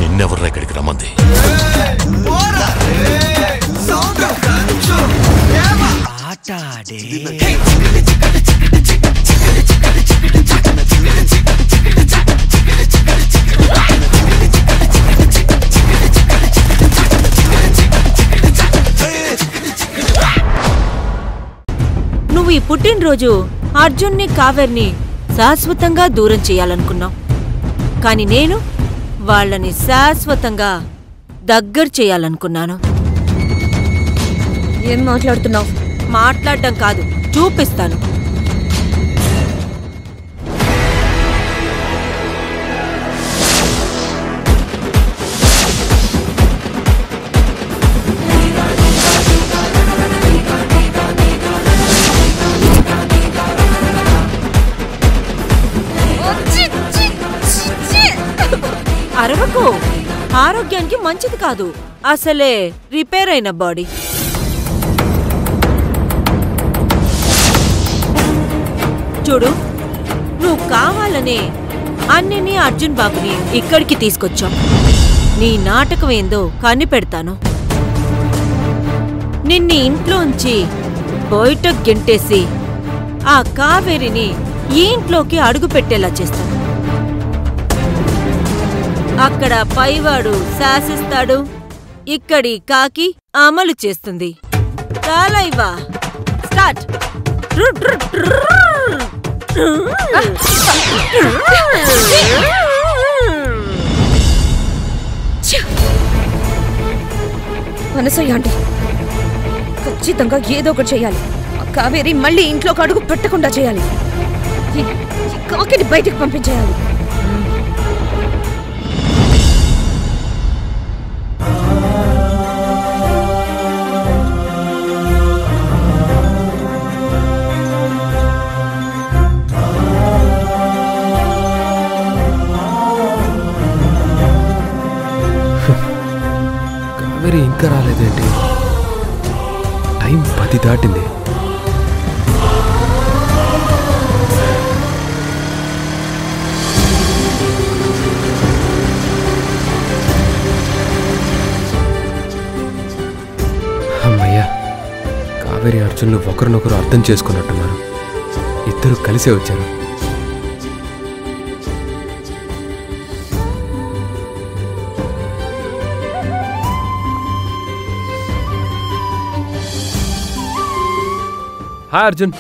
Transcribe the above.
నిన్నెవర్రా ఇక్కడికి రమ్మంది? నువ్వు ఈ పుట్టినరోజు అర్జున్ని కావేర్ని శాశ్వతంగా దూరం చేయాలనుకున్నావు. కాని నేను వాళ్ళని శాశ్వతంగా దగ్గర చేయాలనుకున్నాను. ఏం మాట్లాడుతున్నావు? మాట్లాడటం కాదు, చూపిస్తాను. అరవకు, ఆరోగ్యానికి మంచిది కాదు. అసలే రిపేర్ అయిన బాడీ. చూడు, నువ్వు కావాలనే అన్నిని అర్జున్ బాబుని ఇక్కడికి తీసుకొచ్చావు. నీ నాటకం ఏందో కనిపెడతాను. నిన్ని ఇంట్లోంచి బయట గెంటేసి ఆ కావేరిని ఈ ఇంట్లోకి అడుగు పెట్టేలా చేస్తాను. అక్కడ పైవాడు శాసిస్తాడు, ఇక్కడి కాకి అమలు చేస్తుంది. చాలైవా, స్టార్ట్. అనసూయాండి, ఖచ్చితంగా ఏదో ఒకటి చేయాలి. కావేరి మళ్ళీ ఇంట్లోకి అడుగు పెట్టకుండా చేయాలి. ఈ కాకిని బయటికి పంపించేయాలి. కావేరి ఇంకా రాలేదేంటి? టైం 10 దాటింది. అమ్మయ్యా, కావేరి అర్జున్లు ఒకరినొకరు అర్థం చేసుకున్నట్టున్నారు. ఇద్దరు కలిసే వచ్చారు. హాయ్ అర్జున్.